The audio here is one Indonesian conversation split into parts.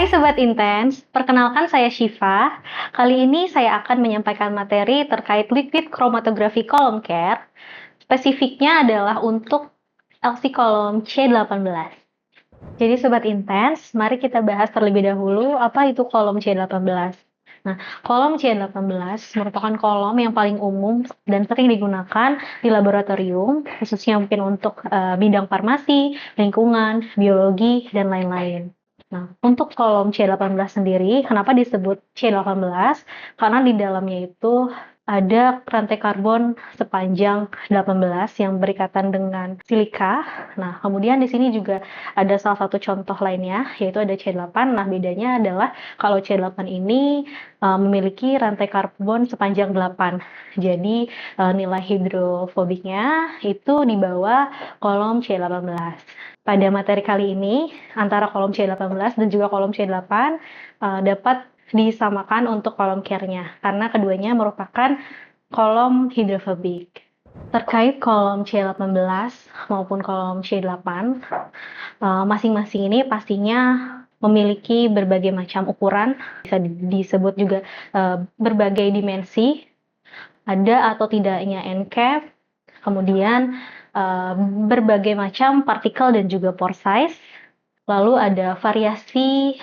Sobat Intens, perkenalkan saya Syifa. Kali ini saya akan menyampaikan materi terkait liquid chromatography column care. Spesifiknya adalah untuk LC column C18. Jadi Sobat Intens, mari kita bahas terlebih dahulu apa itu kolom C18. Nah, kolom C18 merupakan kolom yang paling umum dan sering digunakan di laboratorium, khususnya mungkin untuk bidang farmasi, lingkungan, biologi, dan lain-lain. Nah, untuk kolom C18 sendiri, kenapa disebut C18? Karena di dalamnya itu ada rantai karbon sepanjang 18 yang berikatan dengan silika. Nah, kemudian di sini juga ada salah satu contoh lainnya, yaitu ada C8. Nah, bedanya adalah kalau C8 ini memiliki rantai karbon sepanjang 8. Jadi, nilai hidrofobiknya itu di bawah kolom C18. Pada materi kali ini, antara kolom C18 dan juga kolom C8 dapat disamakan untuk kolom care-nya, karena keduanya merupakan kolom hidrofobik. Terkait kolom C18 maupun kolom C8, masing-masing ini pastinya memiliki berbagai macam ukuran, bisa disebut juga berbagai dimensi, ada atau tidaknya end cap, kemudian berbagai macam partikel dan juga pore size. Lalu ada variasi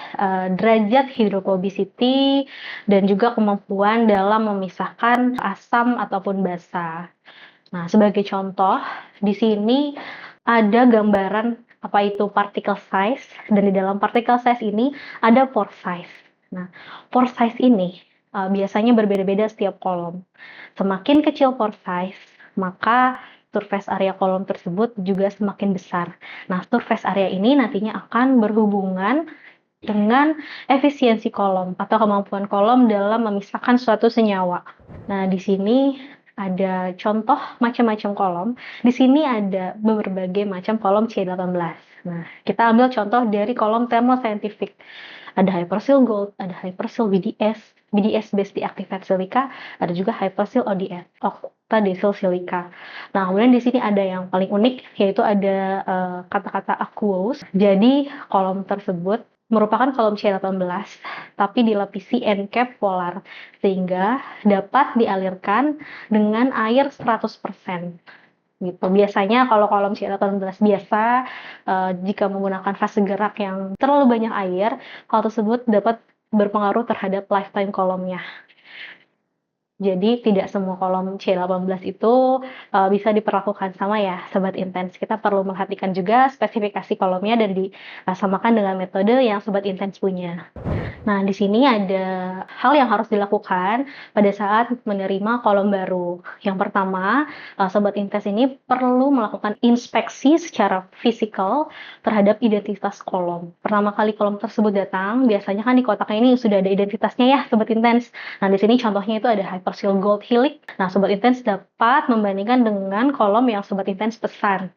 derajat hydrophobicity dan juga kemampuan dalam memisahkan asam ataupun basa. Nah, sebagai contoh, di sini ada gambaran apa itu particle size, dan di dalam particle size ini ada pore size. Nah, pore size ini biasanya berbeda-beda setiap kolom. Semakin kecil pore size, maka surface area kolom tersebut juga semakin besar. Nah, surface area ini nantinya akan berhubungan dengan efisiensi kolom atau kemampuan kolom dalam memisahkan suatu senyawa. Nah, di sini ada contoh macam-macam kolom. Di sini ada berbagai macam kolom C18. Nah, kita ambil contoh dari kolom thermoscientific. Ada hypersil gold, ada hypersil BDS, BDS based deactivated silica, ada juga hypersil ODS, octadecyl silica. Nah, kemudian di sini ada yang paling unik, yaitu ada kata-kata aqueous. Jadi, kolom tersebut merupakan kolom C18, tapi dilapisi end cap polar, sehingga dapat dialirkan dengan air 100%. Gitu. Biasanya kalau kolom C18 biasa, jika menggunakan fase gerak yang terlalu banyak air, hal tersebut dapat berpengaruh terhadap lifetime kolomnya. Jadi tidak semua kolom C18 itu bisa diperlakukan sama ya, Sobat Intens. Kita perlu memperhatikan juga spesifikasi kolomnya dan disamakan dengan metode yang Sobat Intens punya. Nah, di sini ada hal yang harus dilakukan pada saat menerima kolom baru. Yang pertama, Sobat Intens ini perlu melakukan inspeksi secara fisikal terhadap identitas kolom. Pertama kali kolom tersebut datang, biasanya kan di kotaknya ini sudah ada identitasnya ya, Sobat Intens. Nah, di sini contohnya itu ada hypersil gold helix. Nah, Sobat Intens dapat membandingkan dengan kolom yang Sobat Intens pesan.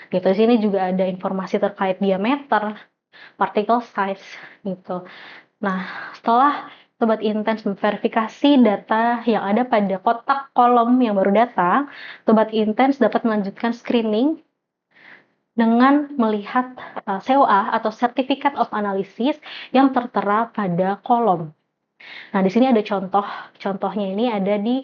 Gitu, di sini juga ada informasi terkait diameter, particle size, gitu. Nah, setelah Sobat Intens memverifikasi data yang ada pada kotak kolom yang baru datang, Sobat Intens dapat melanjutkan screening dengan melihat COA atau Certificate of Analysis yang tertera pada kolom. Nah, di sini ada contohnya ini ada di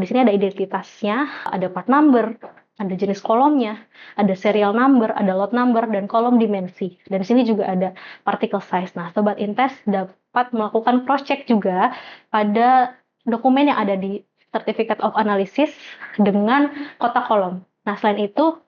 sini ada identitasnya, ada part number, ada jenis kolomnya, ada serial number, ada lot number, dan kolom dimensi. Dan di sini juga ada particle size. Nah, Sobat Intens dapat melakukan cross check juga pada dokumen yang ada di Certificate of Analysis dengan kotak kolom. Nah, selain itu,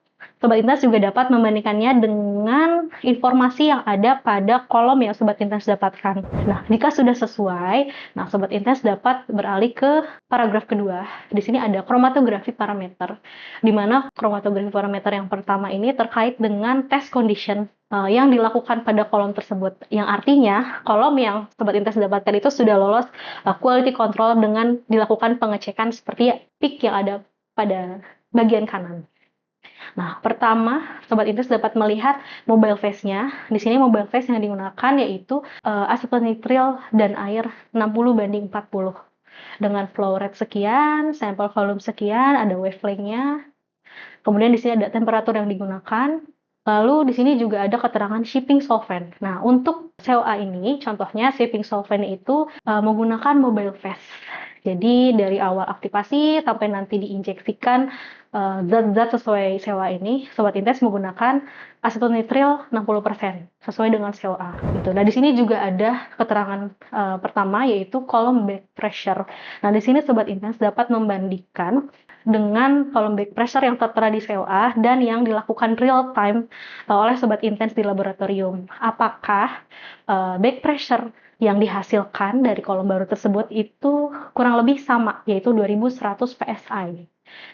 Sobat Intens juga dapat membandingkannya dengan informasi yang ada pada kolom yang Sobat Intens dapatkan. Nah, jika sudah sesuai, Sobat Intens dapat beralih ke paragraf kedua. Di sini ada chromatografi parameter, di mana chromatografi parameter yang pertama ini terkait dengan test condition yang dilakukan pada kolom tersebut. Yang artinya, kolom yang Sobat Intens dapatkan itu sudah lolos quality control dengan dilakukan pengecekan seperti peak yang ada pada bagian kanan. Nah, pertama, Sobat Intens dapat melihat mobile phase-nya. Di sini mobile phase yang digunakan yaitu asetonitrile dan air 60:40. Dengan flow rate sekian, sampel volume sekian, ada wavelength-nya. Kemudian di sini ada temperatur yang digunakan, Lalu di sini juga ada keterangan shipping solvent. Nah, untuk COA ini, contohnya shipping solvent itu menggunakan mobile phase. Jadi dari awal aktivasi sampai nanti diinjeksikan zat-zat sesuai COA ini, Sobat Intens menggunakan asetonitril 60% sesuai dengan COA gitu. Nah, di sini juga ada keterangan pertama yaitu column back pressure. Nah, di sini Sobat Intens dapat membandingkan dengan column back pressure yang tertera di COA dan yang dilakukan real time oleh Sobat Intens di laboratorium. Apakah back pressure yang dihasilkan dari kolom baru tersebut itu kurang lebih sama, yaitu 2100 PSI.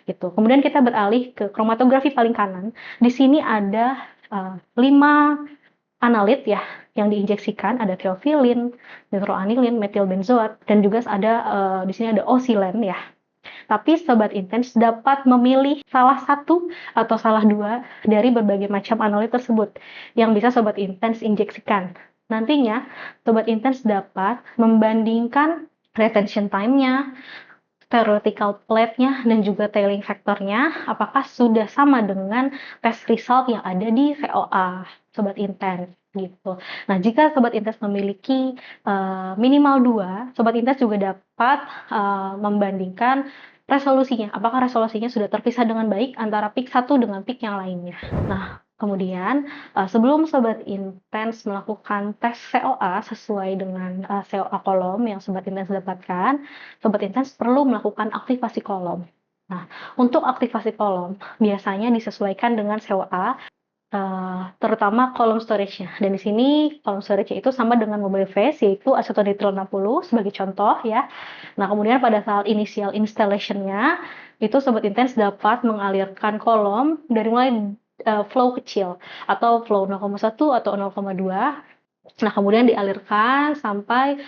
Gitu. Kemudian kita beralih ke kromatografi paling kanan. Di sini ada 5 analit ya yang diinjeksikan, ada theophylline, nitroanilin, metilbenzoat, dan juga ada di sini ada osilen ya. Tapi Sobat Intens dapat memilih salah satu atau salah dua dari berbagai macam analit tersebut yang bisa Sobat Intens injeksikan. Nantinya, Sobat Intens dapat membandingkan retention time-nya, theoretical plate-nya, dan juga tailing factor-nya, apakah sudah sama dengan test result yang ada di COA Sobat Intens gitu. Nah, jika Sobat Intens memiliki minimal 2, Sobat Intens juga dapat membandingkan resolusinya. Apakah resolusinya sudah terpisah dengan baik antara peak satu dengan peak yang lainnya. Nah, kemudian sebelum Sobat Intens melakukan tes COA sesuai dengan COA kolom yang Sobat Intens dapatkan, Sobat Intens perlu melakukan aktivasi kolom. Nah, untuk aktivasi kolom biasanya disesuaikan dengan COA, terutama kolom storage-nya. Dan di sini kolom storage-nya itu sama dengan mobile phase, yaitu acetonitril 60 sebagai contoh ya. Nah, kemudian pada saat initial installation-nya, itu Sobat Intens dapat mengalirkan kolom dari mulai flow kecil atau flow 0,1 atau 0,2. Nah, kemudian dialirkan sampai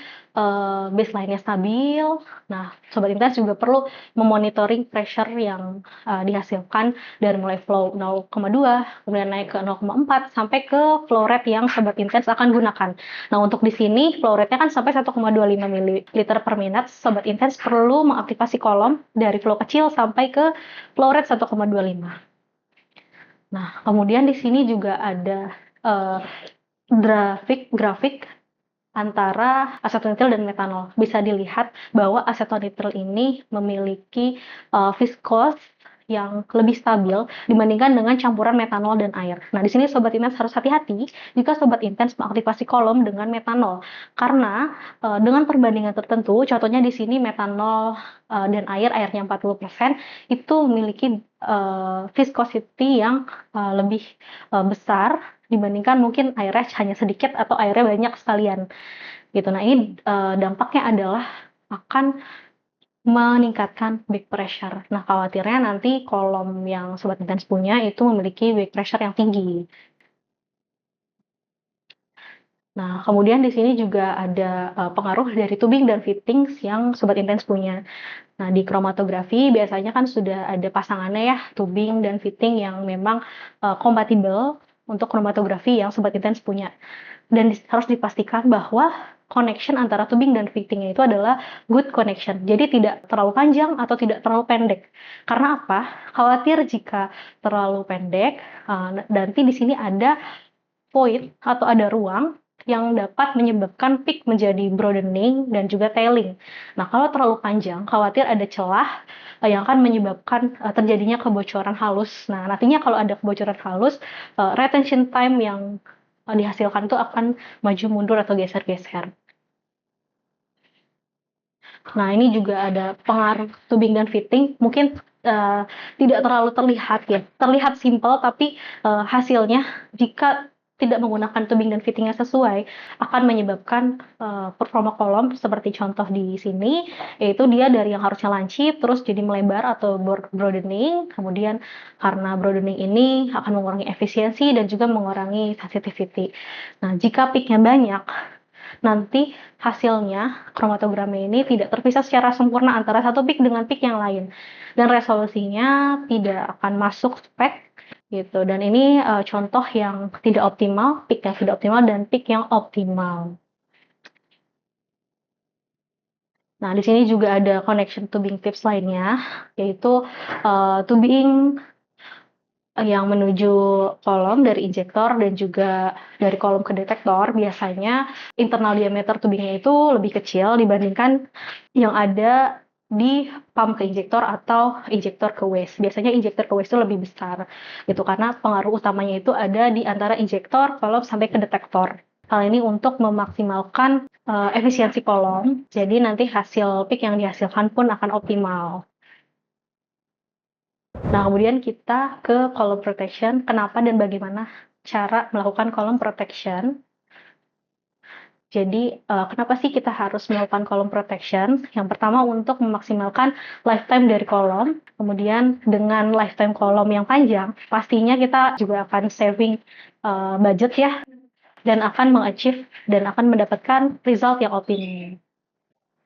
baseline-nya stabil. Nah, Sobat Intens juga perlu memonitoring pressure yang dihasilkan dari mulai flow 0,2, kemudian naik ke 0,4, sampai ke flow rate yang Sobat Intens akan gunakan. Nah, untuk di sini flow rate-nya kan sampai 1,25 ml per minute. Sobat Intens perlu mengaktifasi kolom dari flow kecil sampai ke flow rate 1,25. Nah, kemudian di sini juga ada grafik antara asetonitril dan metanol. Bisa dilihat bahwa asetonitril ini memiliki viskos yang lebih stabil dibandingkan dengan campuran metanol dan air. Nah, di sini Sobat Intens harus hati-hati jika Sobat Intens mengaktifasi kolom dengan metanol. Karena dengan perbandingan tertentu, contohnya di sini metanol dan airnya 40%, itu memiliki viscosity yang lebih besar dibandingkan mungkin airnya hanya sedikit atau airnya banyak sekalian gitu. Nah, ini dampaknya adalah akan meningkatkan back pressure. Nah, khawatirnya nanti kolom yang Sobat Intens punya itu memiliki back pressure yang tinggi. Nah, kemudian di sini juga ada pengaruh dari tubing dan fittings yang Sobat Intens punya. Nah, di kromatografi biasanya kan sudah ada pasangannya ya, tubing dan fitting yang memang kompatibel untuk kromatografi yang Sobat Intens punya. Dan harus dipastikan bahwa connection antara tubing dan fittingnya itu adalah good connection. Jadi tidak terlalu panjang atau tidak terlalu pendek. Karena apa? Khawatir jika terlalu pendek, nanti di sini ada void atau ada ruang yang dapat menyebabkan peak menjadi broadening dan juga tailing. Nah, kalau terlalu panjang, khawatir ada celah yang akan menyebabkan terjadinya kebocoran halus. Nah, nantinya kalau ada kebocoran halus, retention time yang dihasilkan itu akan maju mundur atau geser-geser. Nah, ini juga ada pengaruh tubing dan fitting. Mungkin tidak terlalu terlihat ya. Terlihat simpel, tapi hasilnya jika tidak menggunakan tubing dan fittingnya sesuai akan menyebabkan performa kolom seperti contoh di sini, yaitu dia dari yang harusnya lancip terus jadi melebar atau broadening. Kemudian karena broadening ini akan mengurangi efisiensi dan juga mengurangi sensitivity. Nah, jika peaknya banyak, nanti hasilnya kromatogramnya ini tidak terpisah secara sempurna antara satu peak dengan peak yang lain, dan resolusinya tidak akan masuk spek gitu. Dan ini contoh yang tidak optimal, peak yang tidak optimal dan peak yang optimal. Nah, di sini juga ada connection tubing tips lainnya, yaitu tubing yang menuju kolom dari injektor dan juga dari kolom ke detektor, biasanya internal diameter tubingnya itu lebih kecil dibandingkan yang ada di pump ke injektor atau injektor ke waste. Biasanya injektor ke waste itu lebih besar gitu karena pengaruh utamanya itu ada di antara injektor, kolom sampai ke detektor. Hal ini untuk memaksimalkan efisiensi kolom, jadi nanti hasil peak yang dihasilkan pun akan optimal. Nah, kemudian kita ke column protection. Kenapa dan bagaimana cara melakukan column protection? Jadi, kenapa sih kita harus melakukan column protection? Yang pertama untuk memaksimalkan lifetime dari kolom. Kemudian dengan lifetime kolom yang panjang, pastinya kita juga akan saving budget ya, dan akan mengachieve dan akan mendapatkan result yang optimal.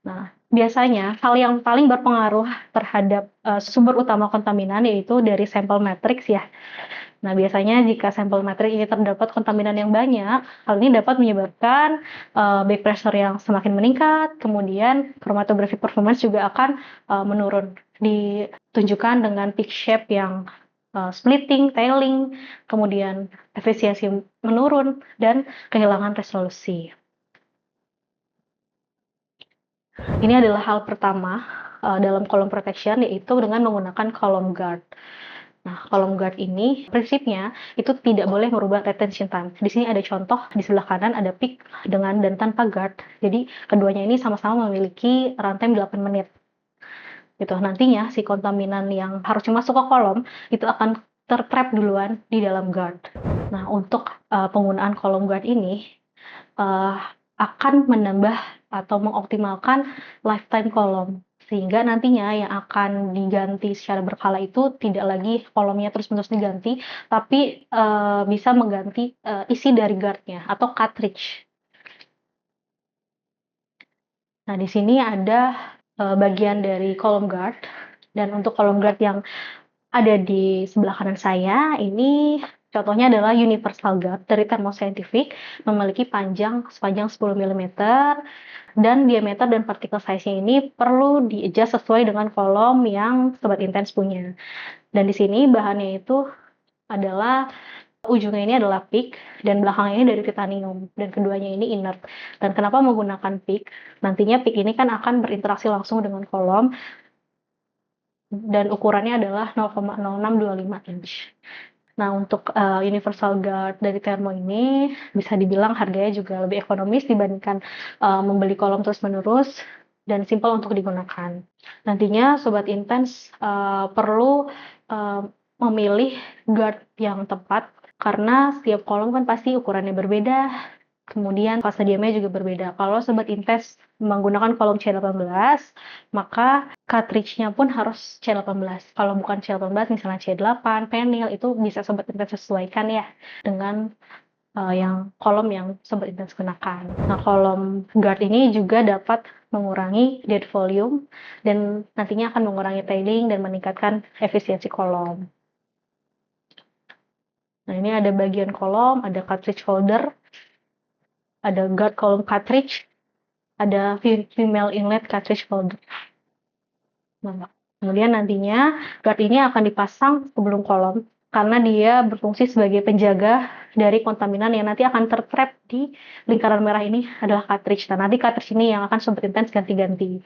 Nah, biasanya hal yang paling berpengaruh terhadap sumber utama kontaminan yaitu dari sampel matrix ya. Nah, biasanya jika sampel matrix ini terdapat kontaminan yang banyak, hal ini dapat menyebabkan back pressure yang semakin meningkat, kemudian chromatographic performance juga akan menurun. Ditunjukkan dengan peak shape yang splitting, tailing, kemudian efisiensi menurun, dan kehilangan resolusi. Ini adalah hal pertama dalam column protection, yaitu dengan menggunakan column guard. Nah, column guard ini prinsipnya itu tidak boleh merubah retention time. Di sini ada contoh, di sebelah kanan ada peak dengan dan tanpa guard. Jadi keduanya ini sama-sama memiliki runtime 8 menit. Gitu. Nantinya si kontaminan yang harusnya masuk ke kolom itu akan tertrap duluan di dalam guard. Nah, untuk penggunaan column guard ini akan menambah atau mengoptimalkan lifetime kolom, sehingga nantinya yang akan diganti secara berkala itu tidak lagi kolomnya terus-menerus diganti, tapi bisa mengganti isi dari guardnya atau cartridge. Nah, di sini ada bagian dari column guard, dan untuk column guard yang ada di sebelah kanan saya, ini contohnya adalah universal guard dari Thermo Scientific, memiliki panjang sepanjang 10 mm, dan diameter dan particle size-nya ini perlu di-adjust sesuai dengan kolom yang Sobat Intens punya. Dan di sini bahannya itu adalah, ujungnya ini adalah PIC, dan belakangnya ini dari titanium, dan keduanya ini inert. Dan kenapa menggunakan PIC? Nantinya PIC ini kan akan berinteraksi langsung dengan kolom, dan ukurannya adalah 0,0625 inch. Nah, untuk universal guard dari Thermo ini bisa dibilang harganya juga lebih ekonomis dibandingkan membeli kolom terus-menerus dan simpel untuk digunakan. Nantinya Sobat Intens perlu memilih guard yang tepat karena setiap kolom kan pasti ukurannya berbeda, kemudian fase diamnya juga berbeda. Kalau Sobat Intens menggunakan kolom C18, maka cartridge-nya pun harus C18. Kalau bukan C18, misalnya C8, penil, itu bisa Sobat Intens sesuaikan ya dengan yang kolom yang Sobat Intens gunakan. Nah, kolom guard ini juga dapat mengurangi dead volume dan nantinya akan mengurangi tailing dan meningkatkan efisiensi kolom. Nah, ini ada bagian kolom, ada cartridge holder, ada guard column cartridge, ada female inlet cartridge holder. Nah, kemudian nantinya guard ini akan dipasang sebelum kolom karena dia berfungsi sebagai penjaga dari kontaminan yang nanti akan tertrap di lingkaran merah ini adalah cartridge. Nah, nanti cartridge ini yang akan Sobat Intens ganti-ganti.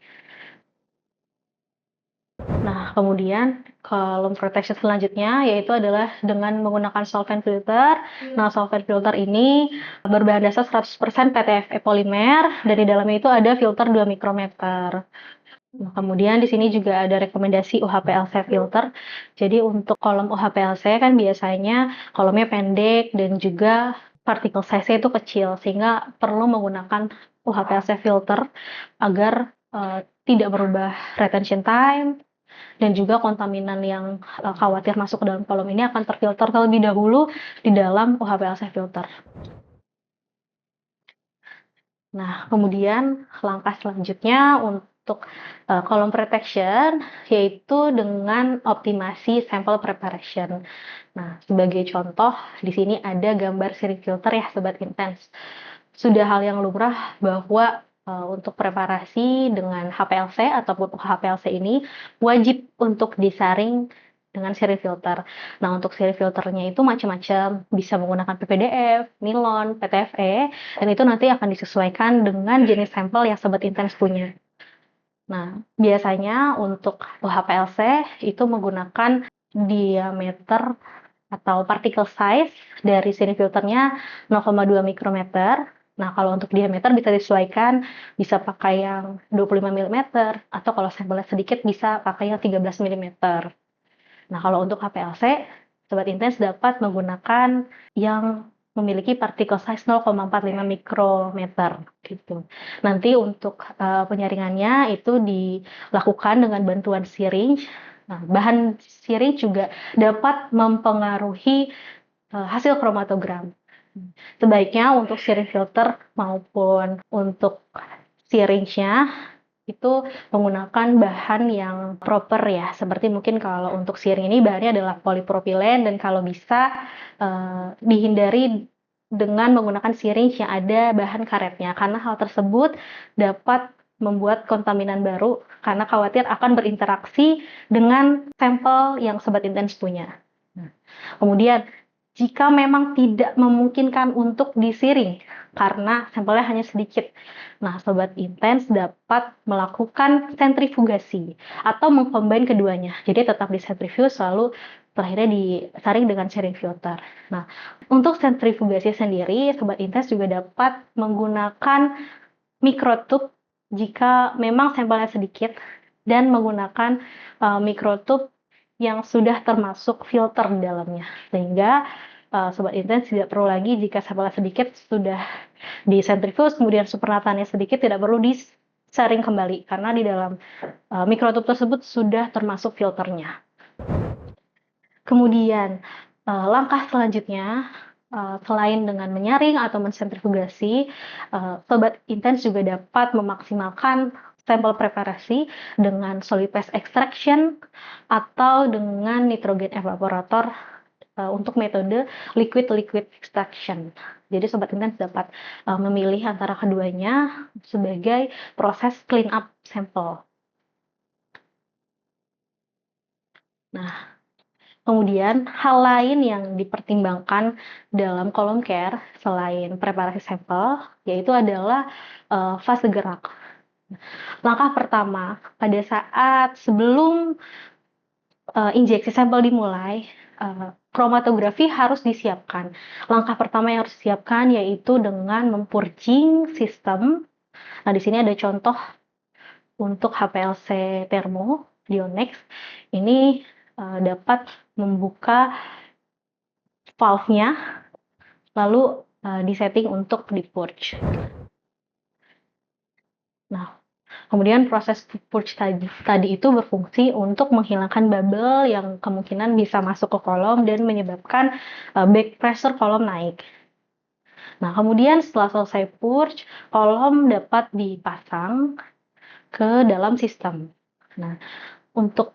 Nah, kemudian column protection selanjutnya yaitu adalah dengan menggunakan solvent filter. Nah, solvent filter ini berbahan dasar 100% PTFE polimer, dan di dalamnya itu ada filter 2 mikrometer. Nah, kemudian di sini juga ada rekomendasi UHPLC filter. Jadi untuk kolom UHPLC kan biasanya kolomnya pendek dan juga particle size-nya itu kecil, sehingga perlu menggunakan UHPLC filter agar tidak berubah retention time, dan juga kontaminan yang khawatir masuk ke dalam kolom ini akan terfilter terlebih dahulu di dalam UHPLC filter. Nah, kemudian langkah selanjutnya untuk column protection yaitu dengan optimasi sample preparation. Nah, sebagai contoh di sini ada gambar sirip filter ya Sobat Intens. Sudah hal yang lumrah bahwa untuk preparasi dengan HPLC ataupun HPLC ini wajib untuk disaring dengan seri filter. Nah, untuk seri filternya itu macam-macam, bisa menggunakan PPDF, nilon, PTFE, dan itu nanti akan disesuaikan dengan jenis sampel yang Sobat Intens punya. Nah, biasanya untuk HPLC itu menggunakan diameter atau particle size dari seri filternya 0,2 mikrometer. Nah, kalau untuk diameter bisa disesuaikan, bisa pakai yang 25 mm, atau kalau sampelnya sedikit bisa pakai yang 13 mm. Nah, kalau untuk HPLC, Sobat Intens dapat menggunakan yang memiliki particle size 0,45 mikrometer gitu. Nanti untuk penyaringannya itu dilakukan dengan bantuan syringe. Nah, bahan syringe juga dapat mempengaruhi hasil kromatogram. Sebaiknya untuk syringe filter maupun untuk syringe-nya itu menggunakan bahan yang proper ya, seperti mungkin kalau untuk syringe ini bahannya adalah polipropilen, dan kalau bisa dihindari dengan menggunakan syringe yang ada bahan karetnya, karena hal tersebut dapat membuat kontaminan baru karena khawatir akan berinteraksi dengan sampel yang Sobat Intens punya. Nah, kemudian jika memang tidak memungkinkan untuk disiring karena sampelnya hanya sedikit, nah Sobat Intens dapat melakukan sentrifugasi atau mengcombine keduanya. Jadi tetap disentrifuse lalu terakhirnya disaring dengan sharing filter. Nah, untuk sentrifugasi sendiri, Sobat Intens juga dapat menggunakan mikrotube jika memang sampelnya sedikit, dan menggunakan mikrotube yang sudah termasuk filter di dalamnya, sehingga Sobat Intens tidak perlu lagi jika sampelnya sedikit sudah disentrifuse, kemudian supernatannya sedikit, tidak perlu disaring kembali karena di dalam mikrotube tersebut sudah termasuk filternya. Kemudian langkah selanjutnya, selain dengan menyaring atau mensentrifugasi, Sobat Intens juga dapat memaksimalkan sampel preparasi dengan solid phase extraction atau dengan nitrogen evaporator untuk metode liquid-liquid extraction. Jadi Sobat Intens dapat memilih antara keduanya sebagai proses clean up sampel. Nah, kemudian hal lain yang dipertimbangkan dalam column care selain preparasi sampel yaitu adalah fase gerak. Langkah pertama pada saat sebelum injeksi sampel dimulai, kromatografi harus disiapkan. Langkah pertama yang harus disiapkan yaitu dengan mempurging sistem. Nah, di sini ada contoh untuk HPLC Thermo Dionex. Ini dapat membuka valve-nya, lalu disetting untuk di-purge. Nah, kemudian proses purge tadi itu berfungsi untuk menghilangkan bubble yang kemungkinan bisa masuk ke kolom dan menyebabkan back pressure kolom naik. Nah, kemudian setelah selesai purge, kolom dapat dipasang ke dalam sistem. Nah, untuk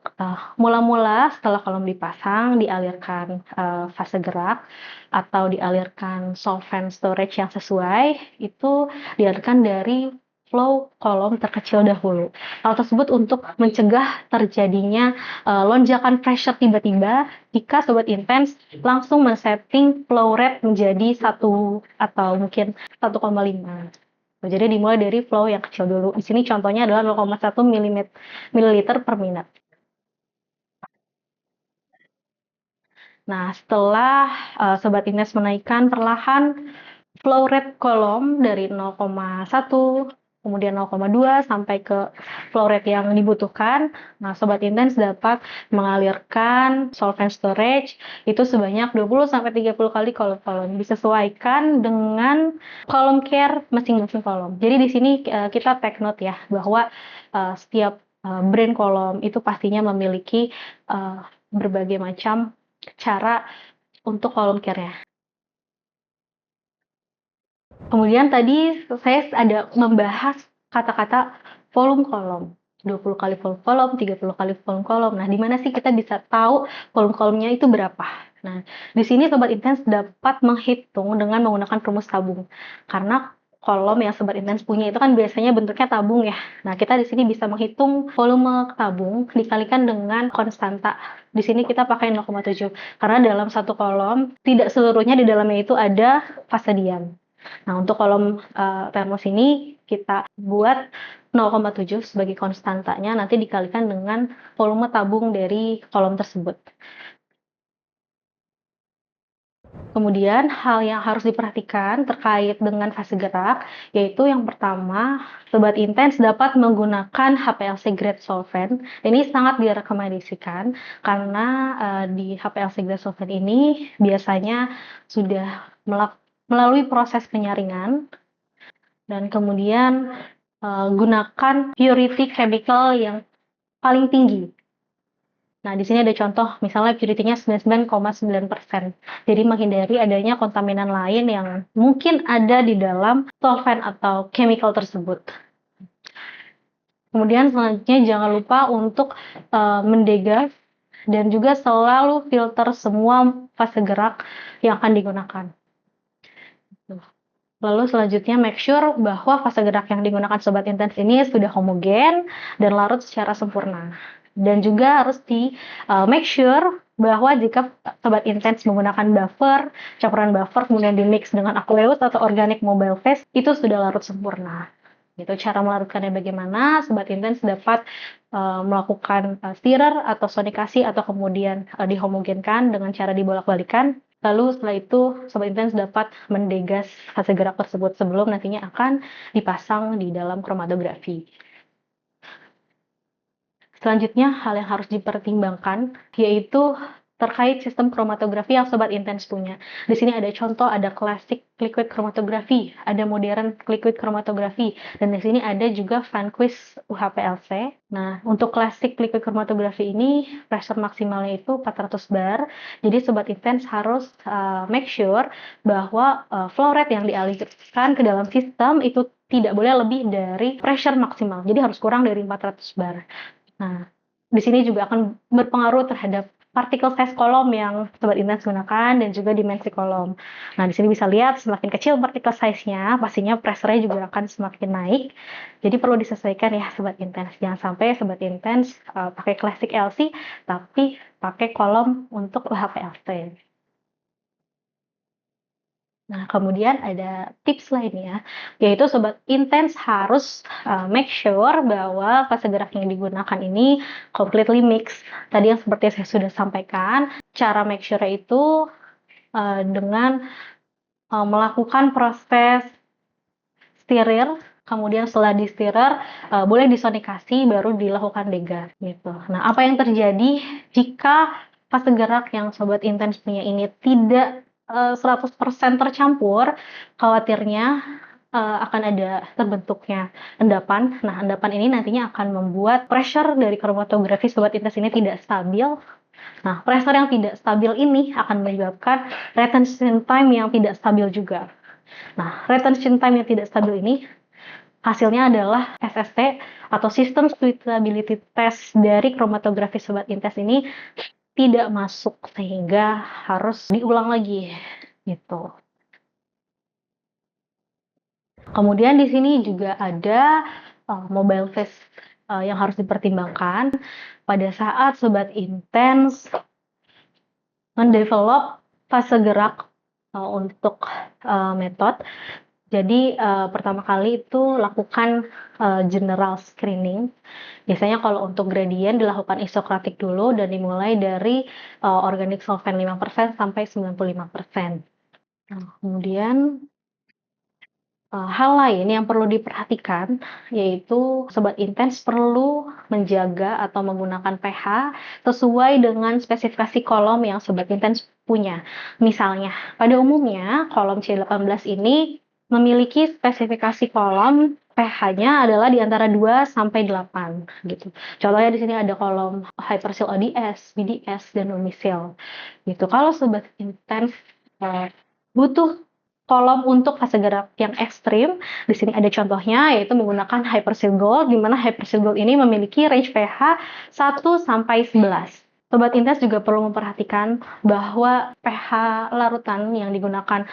mula-mula setelah kolom dipasang, dialirkan fase gerak atau dialirkan solvent storage yang sesuai, itu dialirkan dari flow kolom terkecil dahulu. Hal tersebut untuk mencegah terjadinya lonjakan pressure tiba-tiba jika Sobat Intens langsung men-setting flow rate menjadi 1 atau mungkin 1,5. Jadi dimulai dari flow yang kecil dulu. Di sini contohnya adalah 0,1 ml per menit. Nah, setelah Sobat Intens menaikkan perlahan flow rate kolom dari 0,1, kemudian 0,2 sampai ke flow rate yang dibutuhkan, nah Sobat Intens dapat mengalirkan solvent storage itu sebanyak 20-30 kali kolom-kolom, disesuaikan dengan column care masing-masing kolom. Jadi di sini kita take note ya, bahwa setiap brand kolom itu pastinya memiliki berbagai macam cara untuk column care-nya. Kemudian tadi saya ada membahas kata-kata volume kolom. 20 kali volume kolom, 30 kali volume kolom. Nah, di mana sih kita bisa tahu volume kolomnya itu berapa? Nah, di sini Sobat Intens dapat menghitung dengan menggunakan rumus tabung. Karena kolom yang Sobat Intens punya itu kan biasanya bentuknya tabung ya. Nah, kita di sini bisa menghitung volume tabung dikalikan dengan konstanta. Di sini kita pakai 0,7 karena dalam satu kolom tidak seluruhnya di dalamnya itu ada fase diam. Nah, untuk kolom termos ini kita buat 0,7 sebagai konstantanya, nanti dikalikan dengan volume tabung dari kolom tersebut. Kemudian hal yang harus diperhatikan terkait dengan fase gerak, yaitu yang pertama, Sobat Intens dapat menggunakan HPLC grade solvent. Ini sangat direkomendasikan karena di HPLC grade solvent ini biasanya sudah melalui proses penyaringan dan kemudian gunakan purity chemical yang paling tinggi. Nah, di sini ada contoh, misalnya purity-nya 99,9%. Jadi menghindari adanya kontaminan lain yang mungkin ada di dalam solvent atau chemical tersebut. Kemudian selanjutnya jangan lupa untuk mendegas dan juga selalu filter semua fase gerak yang akan digunakan. Lalu selanjutnya make sure bahwa fase gerak yang digunakan Sobat Intens ini sudah homogen dan larut secara sempurna. Dan juga harus make sure bahwa jika Sobat Intens menggunakan buffer, campuran buffer kemudian di mix dengan aqueous atau organic mobile phase itu sudah larut sempurna. Gitu. Cara melarutkannya bagaimana? Sobat Intens dapat melakukan stirrer atau sonikasi atau kemudian dihomogenkan dengan cara dibolak-balikan. Lalu setelah itu Sobat Intens dapat mendegas fase gerak tersebut sebelum nantinya akan dipasang di dalam kromatografi. Selanjutnya hal yang harus dipertimbangkan yaitu terkait sistem kromatografi yang Sobat Intens punya. Di sini ada contoh, ada classic liquid chromatography, ada modern liquid chromatography, dan di sini ada juga Vanquish UHPLC. Nah, untuk classic liquid chromatography ini pressure maksimalnya itu 400 bar. Jadi Sobat Intens harus make sure bahwa flow rate yang dialihkan ke dalam sistem itu tidak boleh lebih dari pressure maksimal. Jadi harus kurang dari 400 bar. Nah, di sini juga akan berpengaruh terhadap partikel size kolom yang Sobat Intens gunakan dan juga dimensi kolom. Nah, di sini bisa lihat semakin kecil partikel size-nya, pastinya pressure-nya juga akan semakin naik. Jadi perlu disesuaikan ya Sobat Intens. Jangan sampai Sobat Intens pakai classic LC tapi pakai kolom untuk HPLC. Nah, kemudian ada tips lainnya, yaitu Sobat Intens harus make sure bahwa fase gerak yang digunakan ini completely mix. Tadi yang seperti saya sudah sampaikan, cara make sure itu dengan melakukan proses stirrer, kemudian setelah di stirrer boleh disonikasi baru dilakukan degas gitu. Nah, apa yang terjadi jika fase gerak yang Sobat Intens punya ini tidak 100% tercampur, khawatirnya akan ada terbentuknya endapan. Nah, endapan ini nantinya akan membuat pressure dari kromatografi Sobat Intens ini tidak stabil. Nah, pressure yang tidak stabil ini akan menyebabkan retention time yang tidak stabil juga. Nah, retention time yang tidak stabil ini hasilnya adalah SST atau System Suitability Test dari kromatografi Sobat Intens ini tidak masuk sehingga harus diulang lagi gitu. Kemudian di sini juga ada mobile phase yang harus dipertimbangkan pada saat Sobat Intens mendevelop fase gerak untuk metode. Jadi pertama kali itu lakukan general screening. Biasanya kalau untuk gradient dilakukan isokratik dulu dan dimulai dari organic solvent 5% sampai 95%. Nah, kemudian hal lain yang perlu diperhatikan yaitu Sobat Intens perlu menjaga atau menggunakan pH sesuai dengan spesifikasi kolom yang Sobat Intens punya. Misalnya, pada umumnya kolom C18 ini memiliki spesifikasi kolom pH-nya adalah di antara 2 sampai 8 gitu. Contohnya di sini ada kolom Hypersil ODS, BDS dan Umisil. Gitu. Kalau Sobat Intens butuh kolom untuk fase gerak yang ekstrim, di sini ada contohnya yaitu menggunakan Hypersil Gold, di mana Hypersil Gold ini memiliki range pH 1 sampai 11. Sobat Intens juga perlu memperhatikan bahwa pH larutan yang digunakan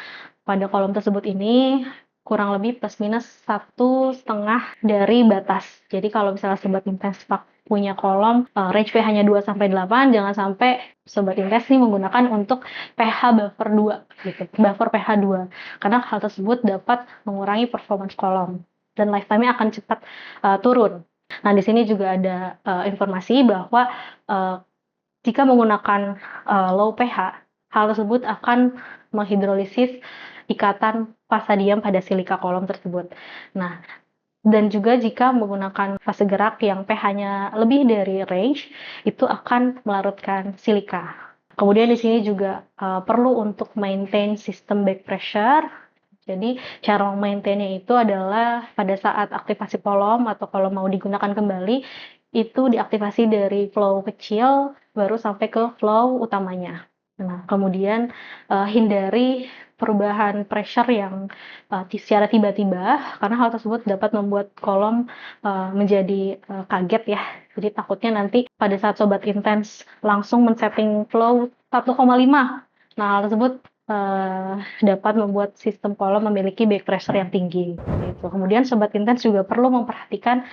pada kolom tersebut ini kurang lebih plus minus 1,5 dari batas. Jadi kalau misalnya Sobat Intens punya kolom range pH-nya 2-8, jangan sampai Sobat Intens nih menggunakan untuk pH buffer 2 gitu, buffer pH 2. Karena hal tersebut dapat mengurangi performance kolom dan lifetime-nya akan cepat turun. Nah, di sini juga ada informasi bahwa jika menggunakan low pH, hal tersebut akan menghidrolisis ikatan fasa diam pada silika kolom tersebut. Nah, dan juga jika menggunakan fase gerak yang pH-nya lebih dari range, itu akan melarutkan silika. Kemudian di sini juga perlu untuk maintain sistem back pressure. Jadi cara maintainnya itu adalah pada saat aktivasi kolom atau kalau mau digunakan kembali, itu diaktifasi dari flow kecil baru sampai ke flow utamanya. Nah, kemudian hindari perubahan pressure yang secara tiba-tiba, karena hal tersebut dapat membuat kolom menjadi kaget ya. Jadi takutnya nanti pada saat Sobat Intens langsung men-setting flow 1,5. Nah, hal tersebut dapat membuat sistem kolom memiliki back pressure yang tinggi. Gitu. Kemudian Sobat Intens juga perlu memperhatikan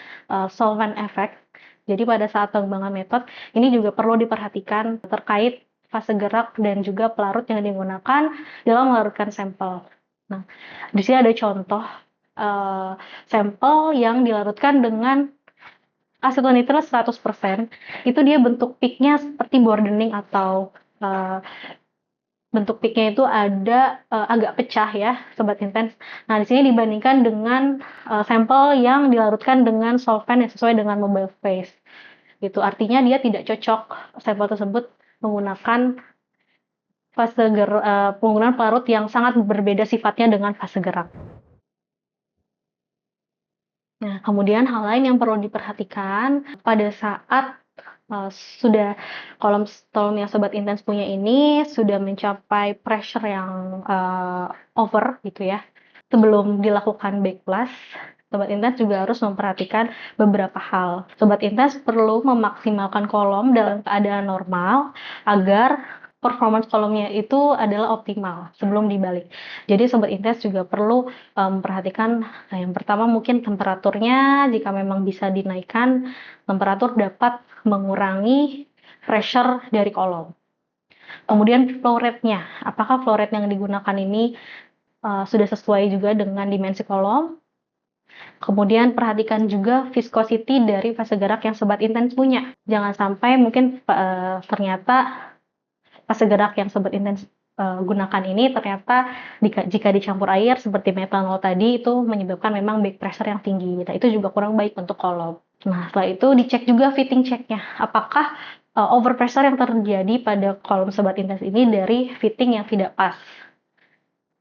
solvent effect. Jadi pada saat pengembangan metode, ini juga perlu diperhatikan terkait fase gerak dan juga pelarut yang digunakan dalam melarutkan sampel. Nah, di sini ada contoh sampel yang dilarutkan dengan aseton nitrat 100%. Itu dia bentuk peaknya seperti bordening atau bentuk peaknya itu ada agak pecah ya, Sobat Intens. Nah, di sini dibandingkan dengan sampel yang dilarutkan dengan solvent yang sesuai dengan mobile phase. Gitu. Artinya dia tidak cocok sampel tersebut menggunakan penggunaan pelarut yang sangat berbeda sifatnya dengan fase gerak. Nah, kemudian hal lain yang perlu diperhatikan pada saat sudah kolom yang Sobat Intens punya ini sudah mencapai pressure yang over gitu ya. Sebelum dilakukan backflush, Sobat Intens juga harus memperhatikan beberapa hal. Sobat Intens perlu memaksimalkan kolom dalam keadaan normal agar performance kolomnya itu adalah optimal sebelum dibalik. Jadi Sobat Intens juga perlu memperhatikan yang pertama mungkin temperaturnya, jika memang bisa dinaikkan, temperatur dapat mengurangi pressure dari kolom. Kemudian flow rate-nya, apakah flow rate yang digunakan ini sudah sesuai juga dengan dimensi kolom. Kemudian perhatikan juga viscosity dari fase gerak yang Sobat Intens punya. Jangan sampai mungkin ternyata fase gerak yang Sobat Intens gunakan ini ternyata jika dicampur air seperti metanol tadi itu menyebabkan memang back pressure yang tinggi. Nah, itu juga kurang baik untuk kolom. Nah, setelah itu dicek juga fitting checknya. Apakah overpressure yang terjadi pada kolom Sobat Intens ini dari fitting yang tidak pas.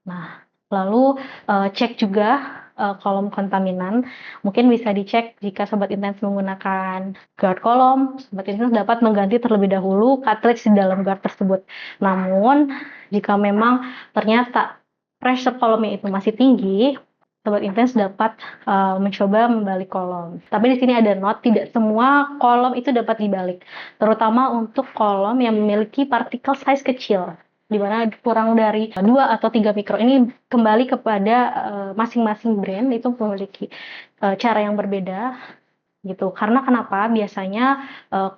Nah, lalu cek juga kolom kontaminan. Mungkin bisa dicek jika Sobat Intens menggunakan guard kolom, Sobat Intens dapat mengganti terlebih dahulu cartridge di dalam guard tersebut. Namun, jika memang ternyata pressure kolomnya itu masih tinggi, Sobat Intens dapat mencoba membalik kolom. Tapi di sini ada note, tidak semua kolom itu dapat dibalik. Terutama untuk kolom yang memiliki partikel size kecil, di mana kurang dari 2 atau 3 mikro. Ini kembali kepada masing-masing brand itu memiliki cara yang berbeda gitu. Karena kenapa? Biasanya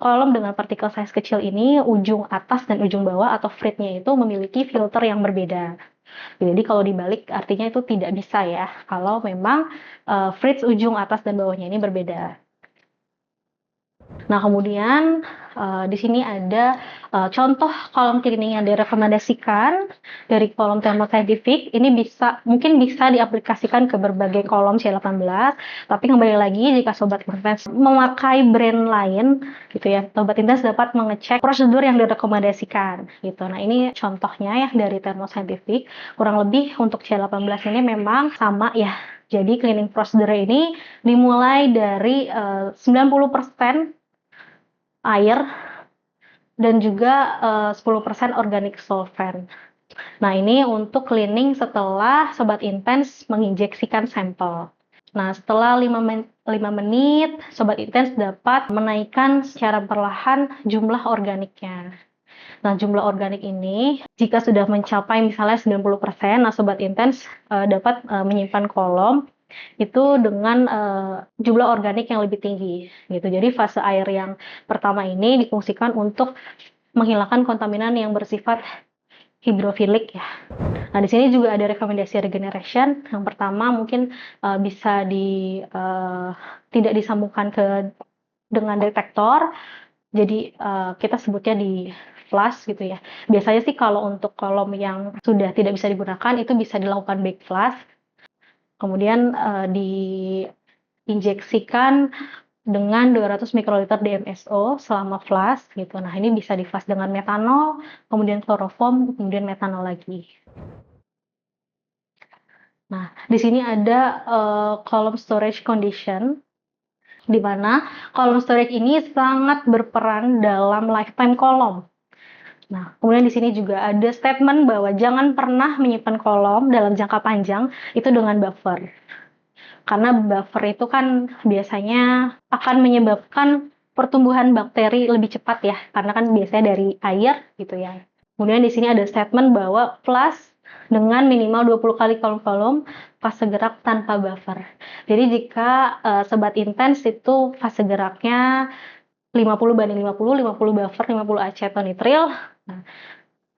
kolom dengan partikel size kecil ini ujung atas dan ujung bawah atau fritnya itu memiliki filter yang berbeda. Jadi kalau dibalik artinya itu tidak bisa ya. Kalau memang frit ujung atas dan bawahnya ini berbeda. Nah, kemudian di sini ada contoh kolom cleaning yang direkomendasikan dari kolom thermoscientific. Ini mungkin bisa diaplikasikan ke berbagai kolom C18, tapi kembali lagi jika Sobat Intens memakai brand lain gitu ya, Sobat Intens dapat mengecek prosedur yang direkomendasikan gitu. Nah, ini contohnya ya dari thermoscientific. Kurang lebih untuk C18 ini memang sama ya. Jadi cleaning prosedur ini dimulai dari 90% air dan juga 10% organic solvent. Nah, ini untuk cleaning setelah Sobat Intens menginjeksikan sampel. Nah, setelah 5 menit, Sobat Intens dapat menaikkan secara perlahan jumlah organiknya. Nah, jumlah organik ini jika sudah mencapai misalnya 90%, nah Sobat Intens dapat menyimpan kolom itu dengan jumlah organik yang lebih tinggi gitu. Jadi fase air yang pertama ini difungsikan untuk menghilangkan kontaminan yang bersifat hidrofilik ya. Nah, di sini juga ada rekomendasi regeneration. Yang pertama mungkin bisa tidak disambungkan dengan detektor. Jadi kita sebutnya di flush gitu ya. Biasanya sih kalau untuk kolom yang sudah tidak bisa digunakan itu bisa dilakukan back flush. Kemudian diinjeksikan dengan 200 mikroliter DMSO selama flush gitu. Nah, ini bisa di flush dengan metanol, kemudian kloroform, kemudian metanol lagi. Nah, di sini ada column storage condition, di mana column storage ini sangat berperan dalam lifetime kolom. Nah, kemudian di sini juga ada statement bahwa jangan pernah menyimpan kolom dalam jangka panjang itu dengan buffer. Karena buffer itu kan biasanya akan menyebabkan pertumbuhan bakteri lebih cepat ya, karena kan biasanya dari air gitu ya. Kemudian di sini ada statement bahwa flush dengan minimal 20 kali kolom-kolom fase gerak tanpa buffer. Jadi jika Sobat Intens itu fase geraknya 50/50, 50 buffer, 50 acetonitril. Nah,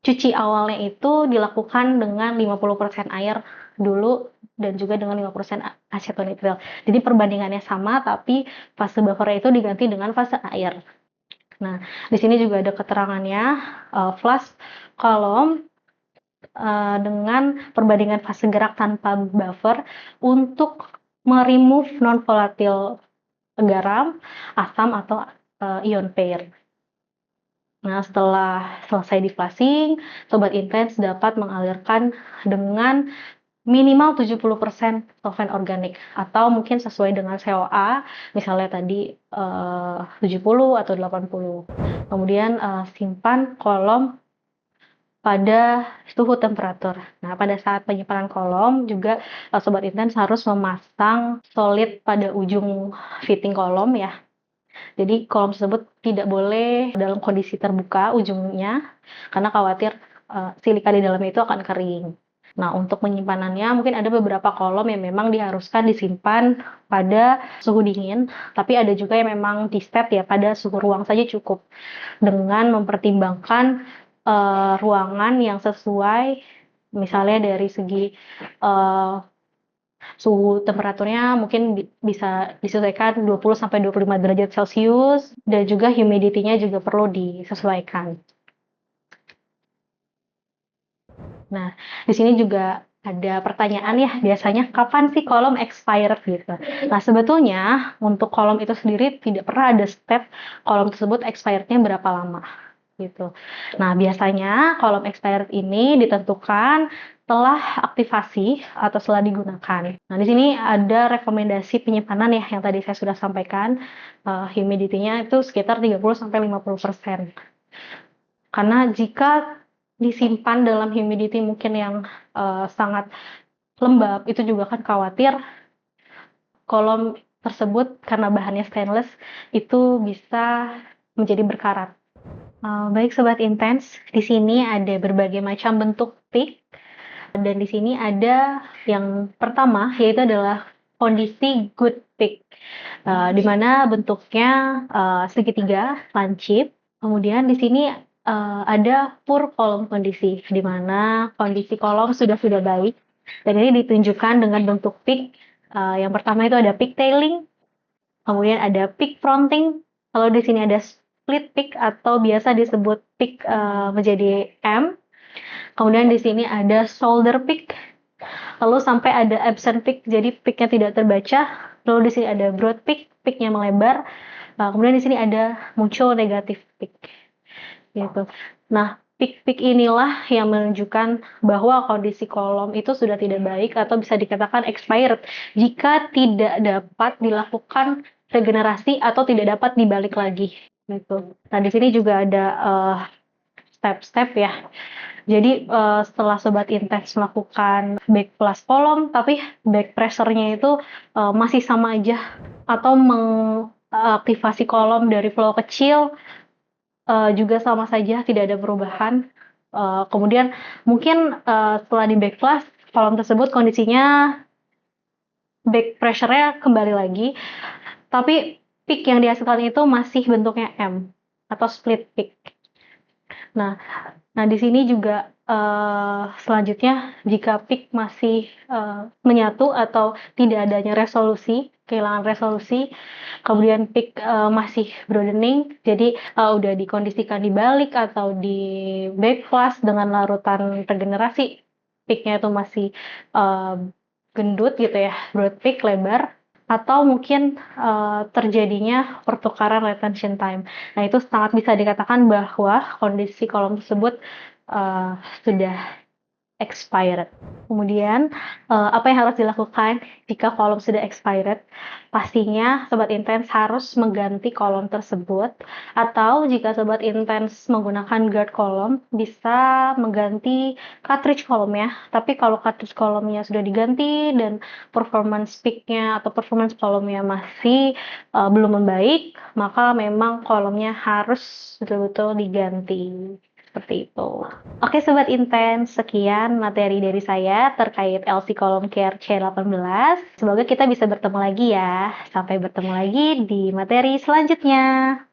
cuci awalnya itu dilakukan dengan 50% air dulu dan juga dengan 50% acetonitril. Jadi perbandingannya sama, tapi fase buffer itu diganti dengan fase air. Nah, di sini juga ada keterangannya, flush kolom dengan perbandingan fase gerak tanpa buffer untuk meremove non-volatil garam, asam, atau ion pair. Nah, setelah selesai di-flushing, Sobat Intens dapat mengalirkan dengan minimal 70% solvent organik atau mungkin sesuai dengan COA, misalnya tadi 70 atau 80. Kemudian simpan kolom pada suhu temperatur. Nah, pada saat penyimpanan kolom juga Sobat Intens harus memasang solid pada ujung fitting kolom ya. Jadi kolom tersebut tidak boleh dalam kondisi terbuka ujungnya karena khawatir silika di dalamnya itu akan kering. Nah, untuk penyimpanannya mungkin ada beberapa kolom yang memang diharuskan disimpan pada suhu dingin, tapi ada juga yang memang di-set ya pada suhu ruang saja cukup dengan mempertimbangkan ruangan yang sesuai, misalnya dari segi suhu temperaturnya mungkin bisa disesuaikan 20-25 derajat Celcius dan juga humidity-nya juga perlu disesuaikan. Nah, di sini juga ada pertanyaan ya, biasanya kapan sih kolom expired gitu. Nah, sebetulnya untuk kolom itu sendiri tidak pernah ada step kolom tersebut expirednya berapa lama gitu. Nah, biasanya kolom expired ini ditentukan setelah aktivasi atau setelah digunakan. Nah, di sini ada rekomendasi penyimpanan ya yang tadi saya sudah sampaikan, humidity-nya itu sekitar 30-50%. Karena jika disimpan dalam humidity mungkin yang sangat lembab, itu juga kan khawatir kolom tersebut karena bahannya stainless itu bisa menjadi berkarat. Baik Sobat Intens, di sini ada berbagai macam bentuk PIK dan di sini ada yang pertama yaitu adalah kondisi good PIK, di mana bentuknya segitiga lancip. Kemudian di sini ada poor kolom kondisi, di mana kondisi kolom sudah baik dan ini ditunjukkan dengan bentuk PIK. Yang pertama itu ada PIK tailing, kemudian ada PIK fronting, kalau di sini ada split peak atau biasa disebut peak menjadi M. Kemudian di sini ada shoulder peak. Lalu sampai ada absent peak, jadi peaknya tidak terbaca. Lalu di sini ada broad peak, peaknya melebar. Kemudian di sini ada muncul negatif peak. Gitu. Nah, peak-peak inilah yang menunjukkan bahwa kondisi kolom itu sudah tidak baik atau bisa dikatakan expired jika tidak dapat dilakukan regenerasi atau tidak dapat dibalik lagi. Gitu. Nah, di sini juga ada step-step ya. Jadi setelah Sobat Intens melakukan back flush kolom, tapi back pressure-nya itu masih sama aja atau mengaktifasi kolom dari flow kecil juga sama saja tidak ada perubahan. Kemudian mungkin, setelah di-backflash kolom tersebut kondisinya back pressure-nya kembali lagi, tapi peak yang dihasilkan itu masih bentuknya M atau split peak. Nah nah di sini juga, selanjutnya jika peak masih, menyatu atau tidak adanya resolusi, kehilangan resolusi, kemudian peak, masih broadening, jadi, udah dikondisikan dibalik atau di-backflash dengan larutan regenerasi, peak-nya itu masih, eee, gendut gitu ya, broad peak, lebar, atau mungkin, terjadinya pertukaran retention time. Nah, itu sangat bisa dikatakan bahwa kondisi kolom tersebut, sudah expired. Kemudian, apa yang harus dilakukan jika kolom sudah expired? Pastinya Sobat Intens harus mengganti kolom tersebut, atau jika Sobat Intens menggunakan guard kolom, bisa mengganti cartridge kolomnya. Tapi kalau cartridge kolomnya sudah diganti dan performance peak-nya atau performance kolomnya masih, belum membaik, maka memang kolomnya harus betul-betul diganti, seperti itu. Oke Sobat Intens, sekian materi dari saya terkait LC Column Care C18. Semoga kita bisa bertemu lagi ya. Sampai bertemu lagi di materi selanjutnya.